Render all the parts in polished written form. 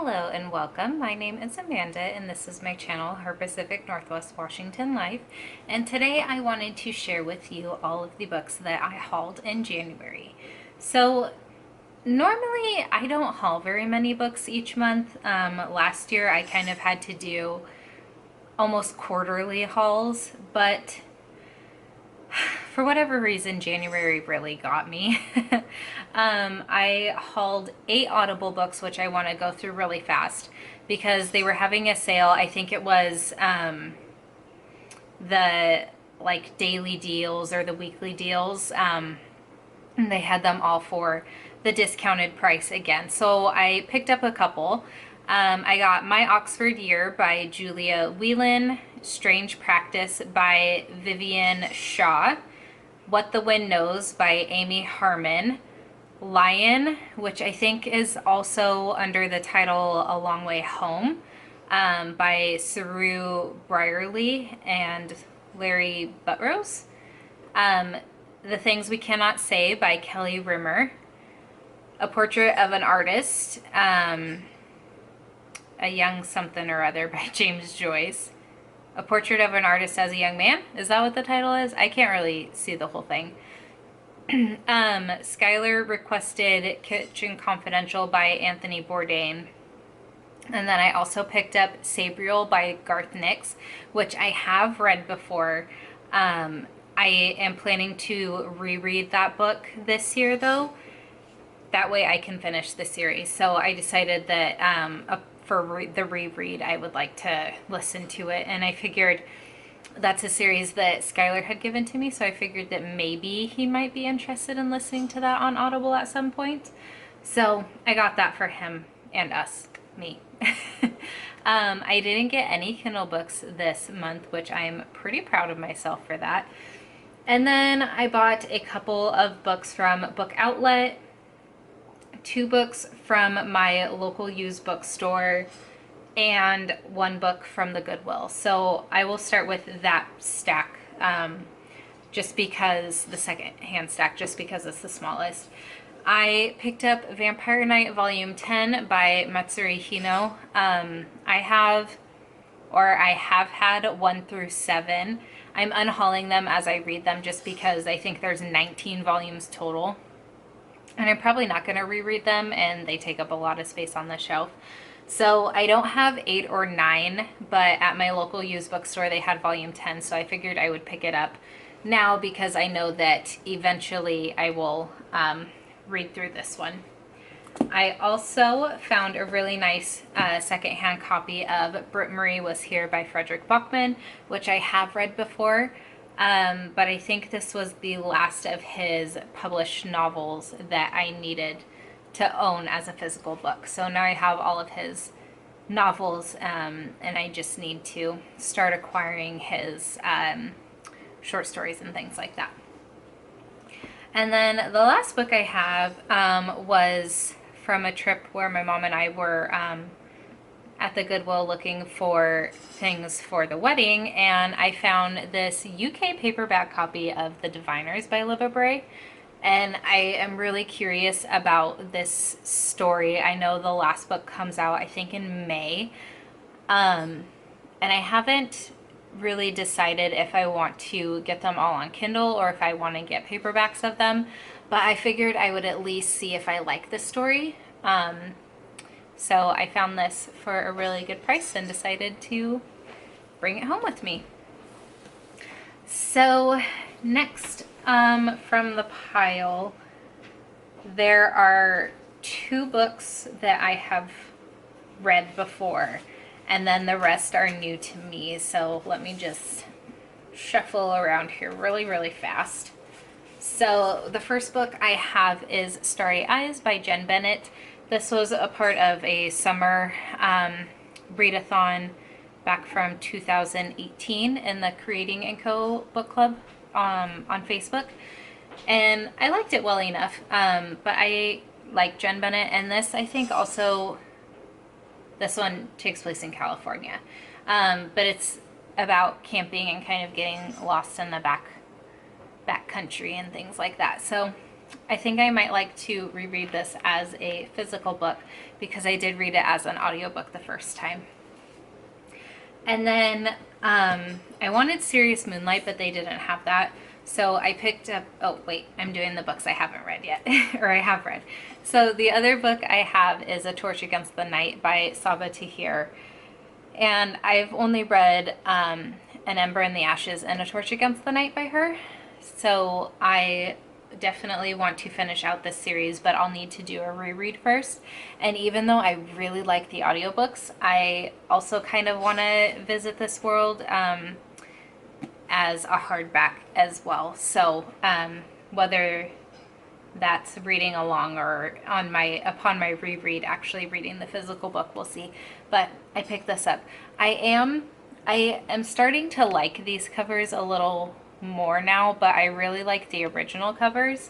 Hello and welcome. My name is Amanda and this is my channel, Her Pacific Northwest Washington Life. And today I wanted to share with you all of the books that I hauled in January. So normally I don't haul very many books each month. Last year I kind of had to do almost quarterly hauls, but for whatever reason, January really got me. I hauled 8 Audible books, which I want to go through really fast because they were having a sale. I think it was the like daily deals or the weekly deals. And they had them all for the discounted price again. So I picked up a couple. I got My Oxford Year by Julia Whelan, Strange Practice by Vivian Shaw, What the Wind Knows by Amy Harmon, Lion, which I think is also under the title A Long Way Home, by Saru Brierley and Larry Butrose, The Things We Cannot Say by Kelly Rimmer, A Portrait of an Artist, A Young Something or Other by James Joyce, A Portrait of an Artist as a Young Man. Is that what the title is? I can't really see the whole thing. Skylar requested Kitchen Confidential by Anthony Bourdain. And then I also picked up Sabriel by Garth Nix, which I have read before. I am planning to reread that book this year, though. That way I can finish the series. So I decided that for the reread, I would like to listen to it. And I figured that's a series that Skylar had given to me, so I figured that maybe he might be interested in listening to that on Audible at some point. So I got that for him and me. I didn't get any Kindle books this month, which I'm pretty proud of myself for that. And then I bought a couple of books from Book Outlet, 2 books from my local used bookstore, and 1 book from the Goodwill. So I will start with that stack, just because the second-hand stack, just because it's the smallest. I picked up Vampire Night Volume 10 by Matsuri Hino. I have had 1 through 7. I'm unhauling them as I read them just because I think there's 19 volumes total. And I'm probably not going to reread them, and they take up a lot of space on the shelf. So I don't have 8 or 9, but at my local used bookstore they had volume 10, so I figured I would pick it up now because I know that eventually I will read through this one. I also found a really nice secondhand copy of Britt Marie Was Here by Frederick Bachman, which I have read before. But I think this was the last of his published novels that I needed to own as a physical book. So now I have all of his novels, and I just need to start acquiring his short stories and things like that. And then the last book I have was from a trip where my mom and I were at the Goodwill looking for things for the wedding, and I found this UK paperback copy of The Diviners by Liva Bray, and I am really curious about this story. I know the last book comes out, I think, in May, and I haven't really decided if I want to get them all on Kindle or if I want to get paperbacks of them, but I figured I would at least see if I like the story. So I found this for a really good price and decided to bring it home with me. So next, from the pile, there are 2 books that I have read before, and then the rest are new to me. So let me just shuffle around here really fast. So the first book I have is Starry Eyes by Jen Bennett. This was a part of a summer readathon back from 2018 in the Creating & Co. book club on Facebook. And I liked it well enough, but I like Jen Bennett, and this, I think also, this one takes place in California. But it's about camping and kind of getting lost in the back country and things like that. So I think I might like to reread this as a physical book because I did read it as an audiobook the first time. And then I wanted Serious Moonlight, but they didn't have that. So I picked up, oh wait, I'm doing the books I haven't read yet, or I have read. So the other book I have is A Torch Against the Night by Sabaa Tahir. And I've only read An Ember in the Ashes and A Torch Against the Night by her. So I definitely want to finish out this series, but I'll need to do a reread first. And even though I really like the audiobooks, I also kind of want to visit this world as a hardback as well. So whether that's reading along or upon my reread actually reading the physical book, we'll see. But I picked this up. I am starting to like these covers a little more now, but I really like the original covers.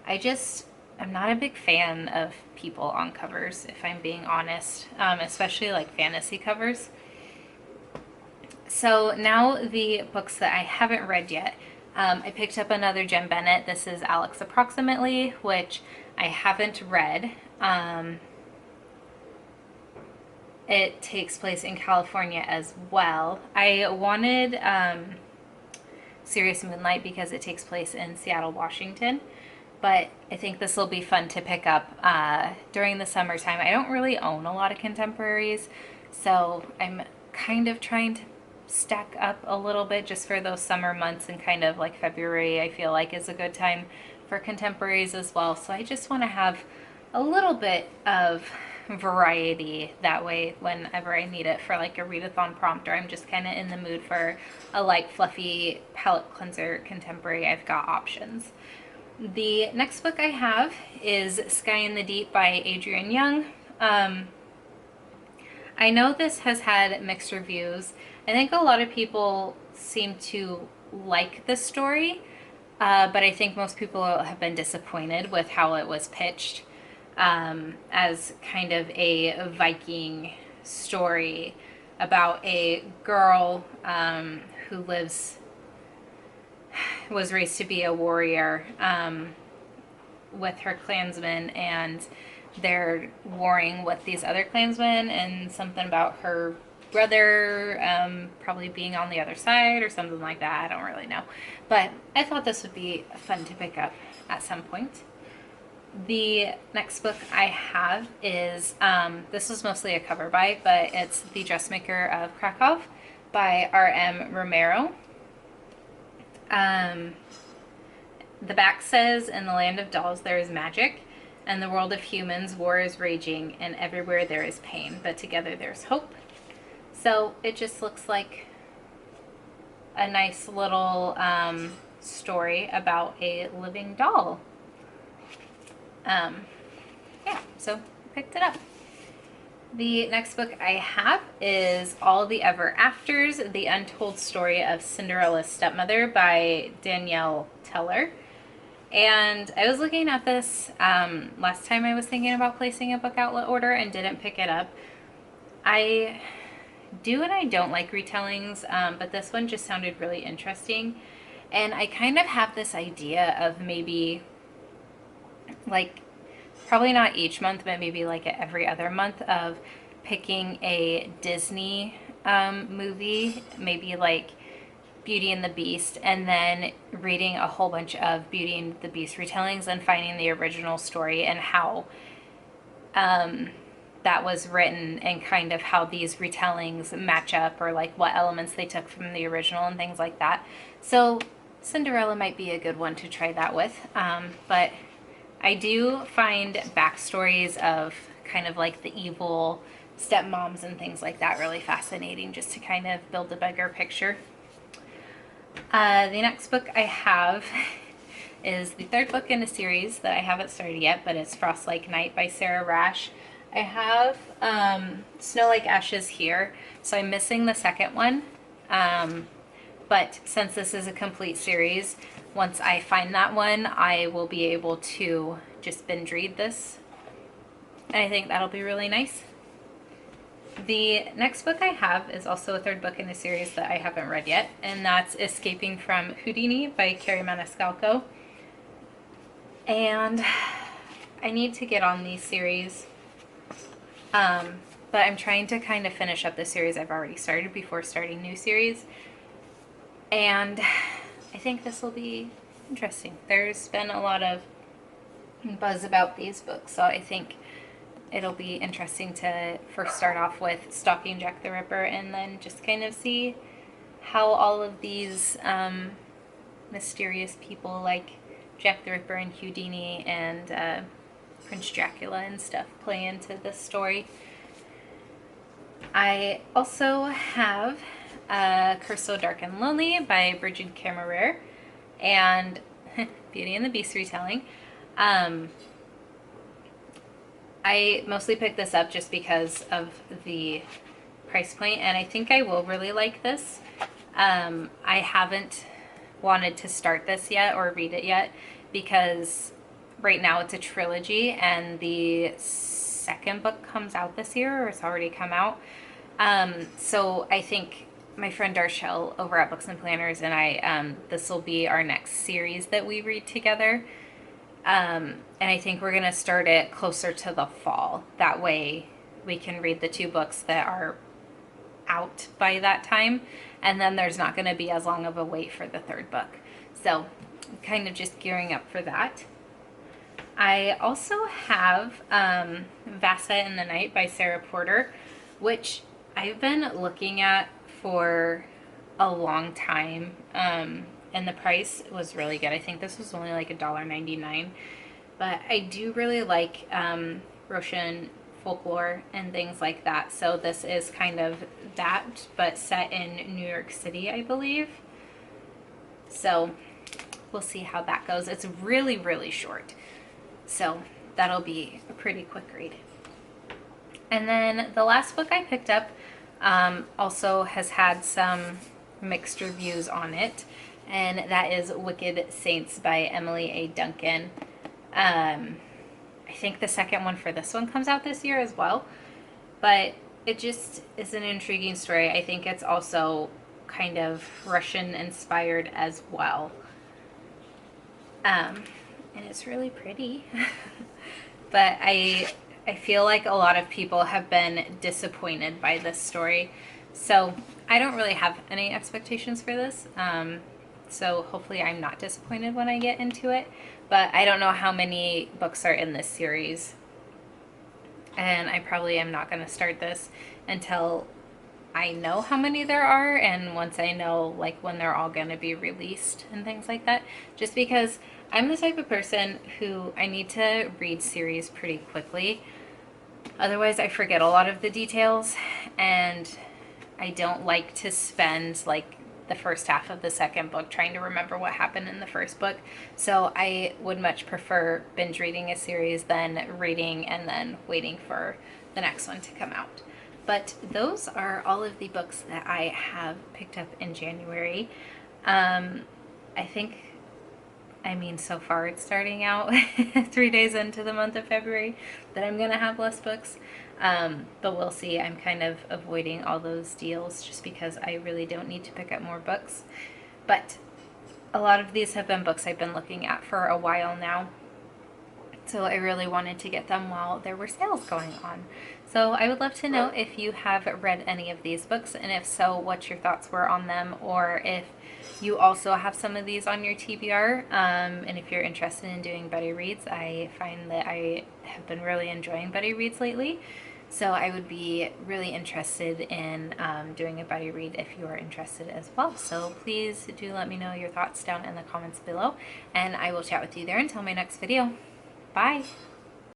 I'm not a big fan of people on covers, if I'm being honest, especially like fantasy covers. So now the books that I haven't read yet. I picked up another Jen Bennett. This is Alex Approximately, which I haven't read. It takes place in California as well. I wanted Serious Moonlight because it takes place in Seattle, Washington. But I think this will be fun to pick up during the summertime. I don't really own a lot of contemporaries, so I'm kind of trying to stack up a little bit just for those summer months, and kind of like February I feel like is a good time for contemporaries as well. So I just want to have a little bit of variety, that way whenever I need it for like a readathon prompt, or I'm just kind of in the mood for a light fluffy palette cleanser contemporary, I've got options. The next book I have is Sky in the Deep by Adrienne Young. I know this has had mixed reviews. I think a lot of people seem to like this story, but I think most people have been disappointed with how it was pitched as kind of a Viking story about a girl who was raised to be a warrior with her clansmen, and they're warring with these other clansmen, and something about her brother probably being on the other side or something like that. I don't really know, but I thought this would be fun to pick up at some point. The next book I have is this was mostly a cover by, but it's The Dressmaker of Krakow by R.M. Romero. The back says, in the land of dolls there is magic, and the world of humans war is raging, and everywhere there is pain, but together there's hope. So it just looks like a nice little story about a living doll. Yeah, so I picked it up. The next book I have is All the Ever Afters, The Untold Story of Cinderella's Stepmother by Danielle Teller. And I was looking at this last time I was thinking about placing a book outlet order and didn't pick it up. I do and I don't like retellings, but this one just sounded really interesting. And I kind of have this idea of maybe, like, probably not each month, but maybe like every other month, of picking a Disney movie, maybe like Beauty and the Beast, and then reading a whole bunch of Beauty and the Beast retellings and finding the original story and how that was written, and kind of how these retellings match up, or like what elements they took from the original and things like that. So Cinderella might be a good one to try that with, but I do find backstories of kind of like the evil stepmoms and things like that really fascinating, just to kind of build a bigger picture. The next book I have is the third book in a series that I haven't started yet, but it's Frost Like Night by Sarah Rash. I have Snow Like Ashes here, so I'm missing the second one. But since this is a complete series, once I find that one, I will be able to just binge read this. And I think that'll be really nice. The next book I have is also a third book in a series that I haven't read yet, and that's Escaping from Houdini by Carrie Maniscalco. And I need to get on these series. But I'm trying to kind of finish up the series I've already started before starting new series. And I think this will be interesting. There's been a lot of buzz about these books, so I think it'll be interesting to first start off with Stalking Jack the Ripper and then just kind of see how all of these mysterious people like Jack the Ripper and Houdini and Prince Dracula and stuff play into this story. I also have Curse So Dark and Lonely by Brigid Camerer and Beauty and the Beast retelling. I mostly picked this up just because of the price point, and I think I will really like this. I haven't wanted to start this yet or read it yet because right now it's a trilogy and the second book comes out this year, or it's already come out. So I think my friend Darshell over at Books and Planners and I, this will be our next series that we read together. And I think we're going to start it closer to the fall. That way we can read the 2 books that are out by that time. And then there's not going to be as long of a wait for the 3rd book. So I'm kind of just gearing up for that. I also have Vasa in the Night by Sarah Porter, which I've been looking at for a long time. And the price was really good. I think this was only like $1.99. But I do really like Russian folklore and things like that. So this is kind of that, but set in New York City, I believe. So we'll see how that goes. It's really, really short. So that'll be a pretty quick read. And then the last book I picked up also has had some mixed reviews on it. And that is Wicked Saints by Emily A. Duncan. I think the second one for this one comes out this year as well. But it just is an intriguing story. I think it's also kind of Russian inspired as well. And it's really pretty. But I feel like a lot of people have been disappointed by this story. So I don't really have any expectations for this. So hopefully I'm not disappointed when I get into it. But I don't know how many books are in this series. And I probably am not going to start this until I know how many there are. And once I know like when they're all going to be released and things like that. Just because I'm the type of person who I need to read series pretty quickly. Otherwise I forget a lot of the details. And I don't like to spend like the first half of the second book trying to remember what happened in the first book. So I would much prefer binge reading a series than reading and then waiting for the next one to come out. But those are all of the books that I have picked up in January. I mean, so far it's starting out 3 days into the month of February that I'm going to have less books. But we'll see. I'm kind of avoiding all those deals just because I really don't need to pick up more books. But a lot of these have been books I've been looking at for a while now. So I really wanted to get them while there were sales going on. So I would love to know if you have read any of these books, and if so, what your thoughts were on them, or if you also have some of these on your TBR. And if you're interested in doing buddy reads, I find that I have been really enjoying buddy reads lately. So I would be really interested in doing a buddy read if you are interested as well. So please do let me know your thoughts down in the comments below, and I will chat with you there until my next video. Bye!